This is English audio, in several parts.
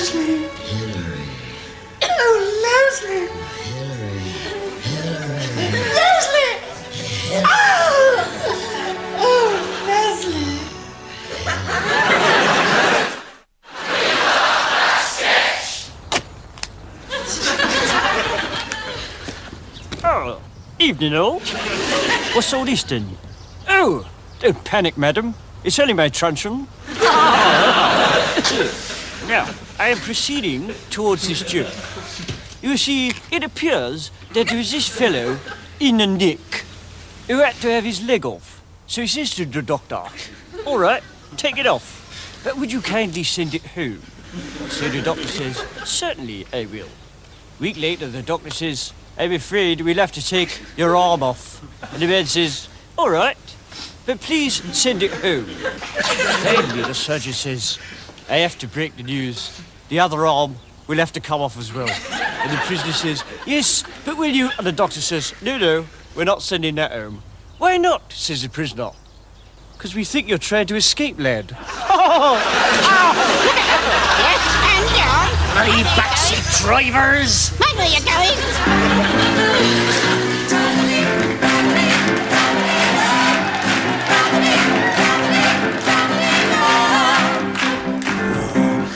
Leslie! Hillary. Oh, Leslie! Hillary. Leslie! Oh, Leslie! Oh, evening all. What's all this then? Oh, don't panic, madam. It's only my truncheon. Now, I am proceeding towards this joke. You see, it appears that there was this fellow in a nick who had to have his leg off. So he says to the doctor, all right, take it off, but would you kindly send it home? So the doctor says, certainly I will. A week later, the doctor says, I'm afraid we'll have to take your arm off. And the man says, all right, but please send it home. Finally, the surgeon says, I have to break the news. The other arm will have to come off as well. And the prisoner says, yes, but will you? And the doctor says, no, we're not sending that home. Why not? Says the prisoner. Because we think you're trying to escape, lad. Bloody backseat drivers! Mind where you're going.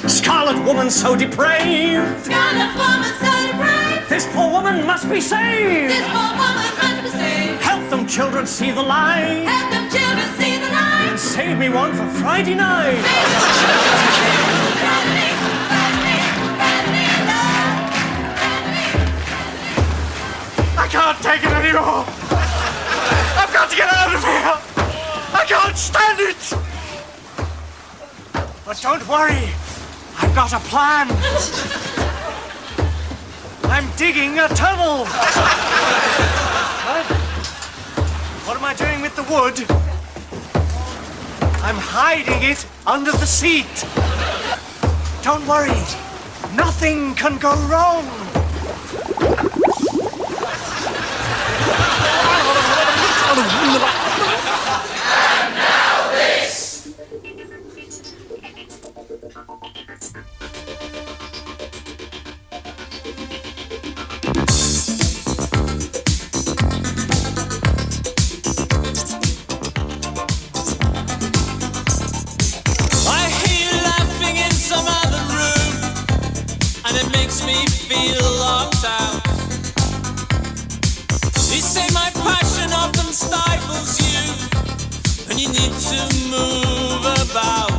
Scarlet woman so depraved! Scarlet woman so depraved. This poor woman must be saved! This poor woman must be saved. Help them children see the light! Help them children see the light. And save me one for Friday night! I can't take it anymore! I've got to get out of here! I can't stand it! But don't worry, I've got a plan. I'm digging a tunnel. What am I doing with the wood? I'm hiding it under the seat. Don't worry, nothing can go wrong. And now this! It makes me feel locked out. They say my passion often stifles you, and you need to move about.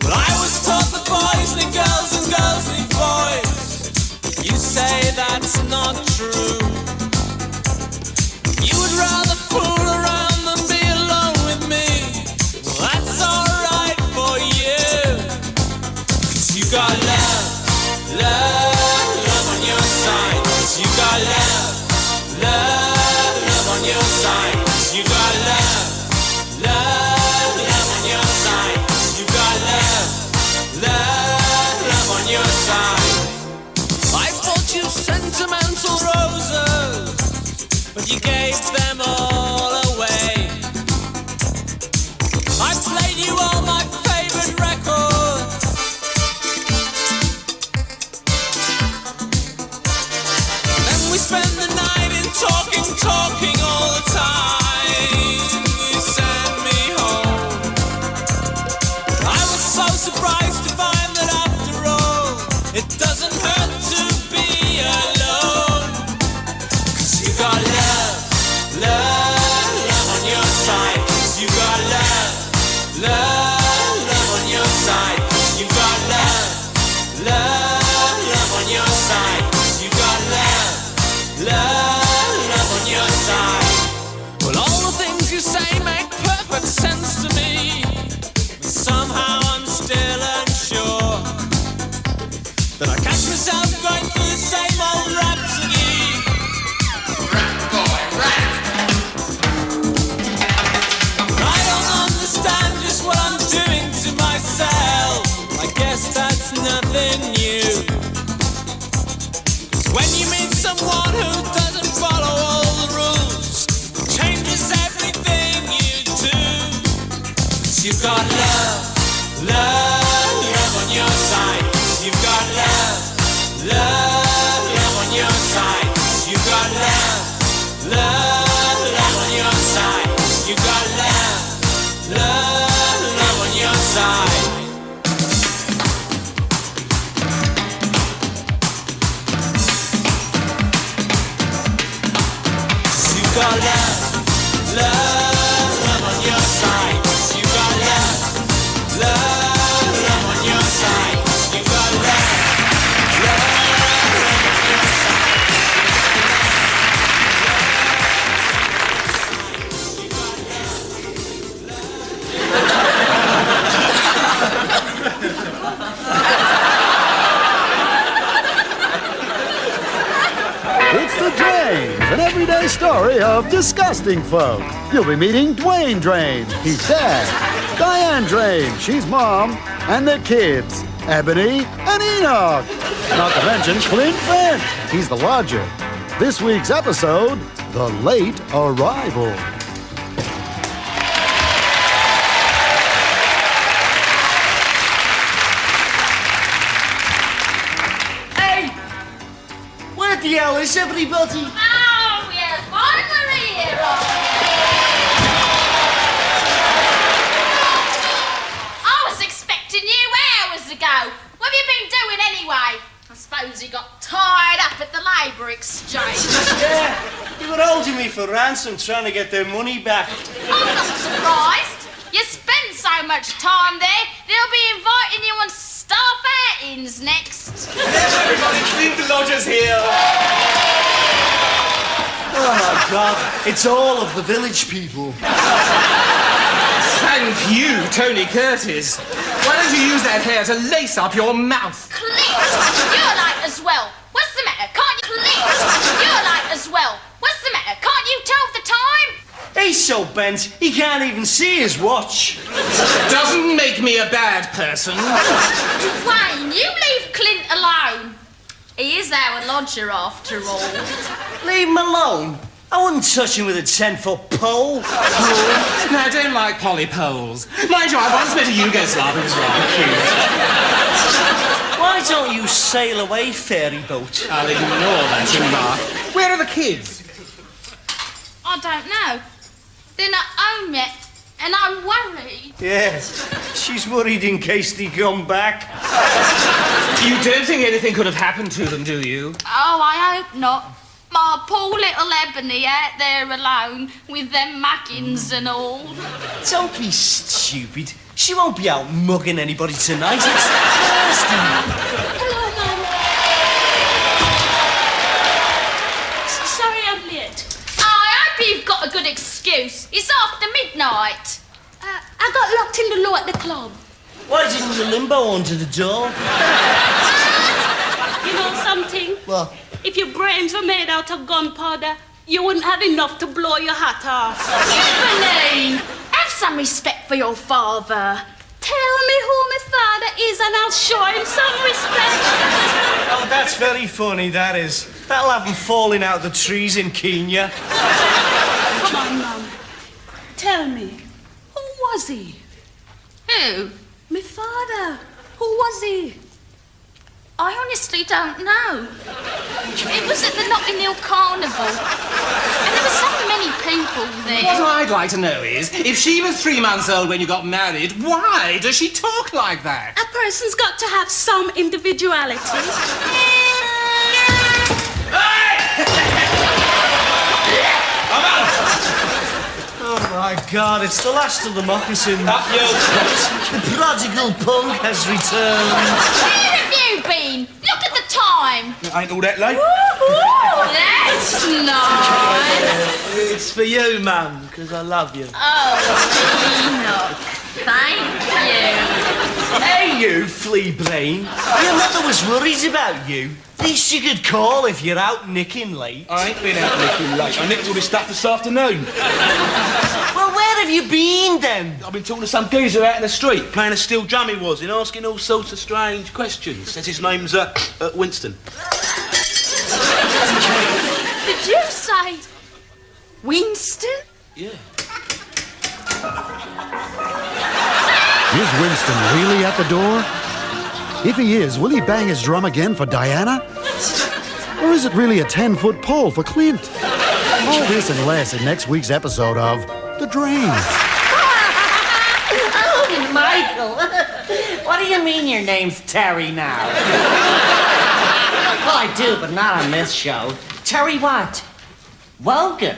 Well, I was taught that boys need girls and girls need boys. You say that's not true. You would rather fool around than be alone with me. Well, that's alright for you, 'cause you got love. Love on your side. You got love on your side. You got love on your side. You got love on your side. I bought you sentimental roses, but you gave them all away. I played you all my favorite records. We spend the night in talking all the time. You send me home. I was so surprised to find that after all, it doesn't hurt to be alone. 'Cause you got love on your side. 'Cause you got love on your side. 'Cause you got love on your side. 'Cause you got love on your side. Well, all the things you say make perfect sense to me, but somehow I'm still unsure that I catch myself going through the same old rhapsody. Rap, boy, rap! I don't understand just what I'm doing to myself. I guess that's nothing new. When you meet someone who doesn't follow all the rules, it changes everything you do. 'Cause you got love on your side. story of disgusting folk. You'll be meeting Dwayne Drain, he's dad. Diane Drain, she's mom. And their kids, Ebony and Enoch. Not to mention Clint Bent, he's the lodger. This week's episode, The Late Arrival. Where the hell is everybody? Oh, we're finally here. I was expecting you hours ago. What have you been doing anyway? I suppose you got tied up at the labour exchange. Yeah, they were holding me for ransom trying to get their money back. I'm not surprised. You spend so much time there, they'll be inviting you on staff outings next. Yes, everybody, Clint the lodger's here. Oh my God, it's all of the village people. Thank you, Tony Curtis. Why don't you use that hair to lace up your mouth? Clint, you're late as well. What's the matter? Can't you... Clint, you're late as well. What's the matter? Can't you tell the time? He's so bent, he can't even see his watch. Doesn't make me a bad person. Dwayne, you leave Clint alone. He is our lodger after all. Leave him alone. I wouldn't touch him with a 10-foot pole. No, I don't like poly poles. Mind you, I once met a Yugoslav who was rather cute. Why don't you sail away, fairy boat? I'll ignore that remark. Where are the kids? I don't know. They're not home yet, and I'm worried. Yes, she's worried in case they come back. You don't think anything could have happened to them, do you? Oh, I hope not. My poor little Ebony out there alone with them muggins and all. Don't be stupid. She won't be out mugging anybody tonight. It's Thursday. Hello, Mum. Sorry I'm late. I hope you've got a good excuse. It's after midnight. I got locked in the law at the club. Why didn't you limbo under the door? You know something? What? If your brains were made out of gunpowder, you wouldn't have enough to blow your hat off. Ebony, have some respect for your father. Tell me who my father is and I'll show him some respect. Oh, that's very funny, that is. That'll have him falling out of the trees in Kenya. Come on, Mum. Tell me, who was he? Who? My father. Who was he? I honestly don't know. It was at the Notting Hill Carnival. And there were so many people there. What I'd like to know is, if she was 3 months old when you got married, why does she talk like that? A person's got to have some individuality. Oh my God, it's the last of the moccasins. Up your butt. The prodigal punk has returned. Where have you been? Look at the time. Ain't all that late. That's nice. It's for you, Mum, because I love you. Oh, Enoch. Thank you. Hey, you, flea brain. Your mother was worried about you. Least you could call if you're out nicking late. I ain't been out nicking late. I nicked all this stuff this afternoon. Well, where have you been then? I've been talking to some geezer out in the street, playing a steel drum he was, and asking all sorts of strange questions. Says his name's Winston. Did you say Winston? Yeah. Is Winston really at the door? If he is, will he bang his drum again for Diana? Or is it really a 10-foot pole for Clint? All this and less in next week's episode of The Drains. Oh, Michael. What do you mean your name's Terry now? Well, I do, but not on this show. Terry what? Wogan?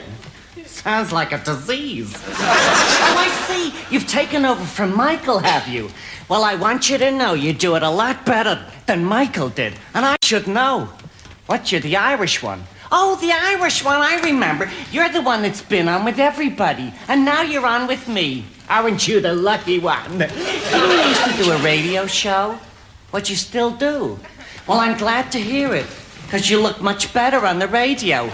Sounds like a disease. Oh, I see. You've taken over from Michael, have you? Well, I want you to know you do it a lot better than Michael did. And I should know. What, you're the Irish one? Oh, the Irish one, I remember. You're the one that's been on with everybody. And now you're on with me. Aren't you the lucky one? Didn't you used to do a radio show? What, you still do? Well, I'm glad to hear it. Because you look much better on the radio. Anyway,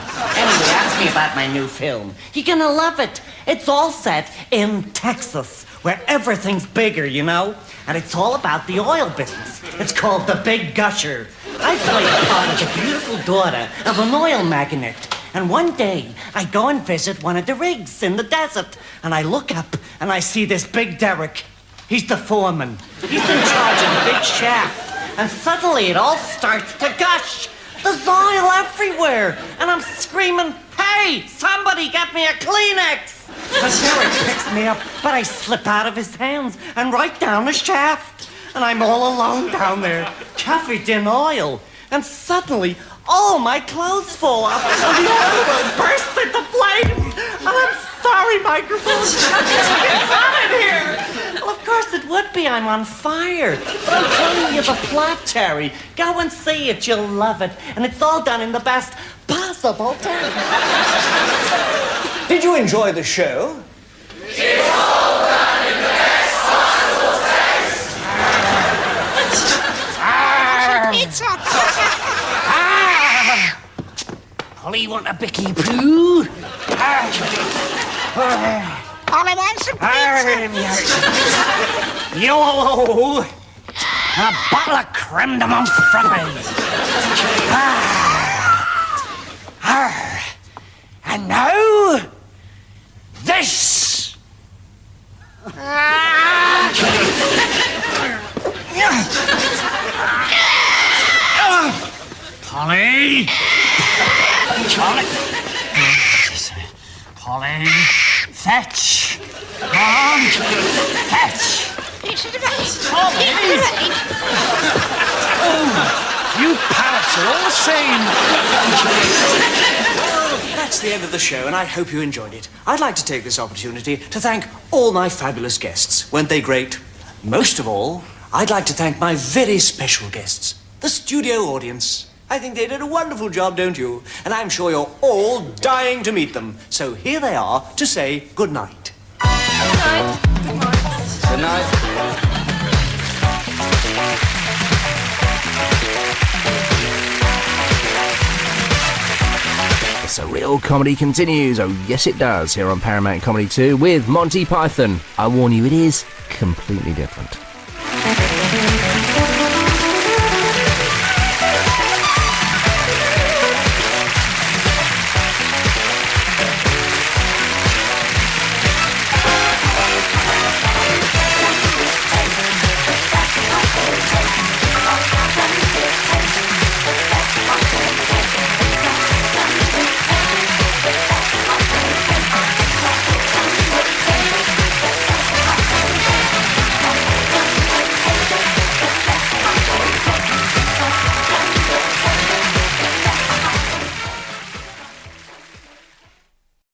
ask me about my new film. You're gonna love it. It's all set in Texas, where everything's bigger, you know? And it's all about the oil business. It's called The Big Gusher. I play the part of the beautiful daughter of an oil magnate. And one day, I go and visit one of the rigs in the desert. And I look up, and I see this big Derek. He's the foreman. He's in charge of the big shaft. And suddenly, it all starts to gush. There's oil everywhere. And I'm screaming, "Hey, somebody get me a Kleenex!" The Derek picks me up, but I slip out of his hands and right down the shaft. And I'm all alone down there, covered in oil. And suddenly, all my clothes fall off, and the oil will burst into flames. And I'm sorry, microphone. I'm gonna get hot in here. Well, of course it would be. I'm on fire. But I'm telling you the plot, Terry. Go and see it. You'll love it. And it's all done in the best possible terms. Did you enjoy the show? It's all done in the best possible taste. Polly, want a bicky poo? Polly wants some Yo! A bottle of creme de menthe frappe. And now, this. Polly. Polly, fetch. Come, fetch. Polly. Oh, you parrots are all the same. Well, that's the end of the show, and I hope you enjoyed it. I'd like to take this opportunity to thank all my fabulous guests. Weren't they great? Most of all, I'd like to thank my very special guests, the studio audience. I think they did a wonderful job, don't you? And I'm sure you're all dying to meet them. So here they are to say good night. Good night. Good night. The Surreal Comedy continues. Oh, yes, it does. Here on Paramount Comedy 2 with Monty Python. I warn you, it is completely different.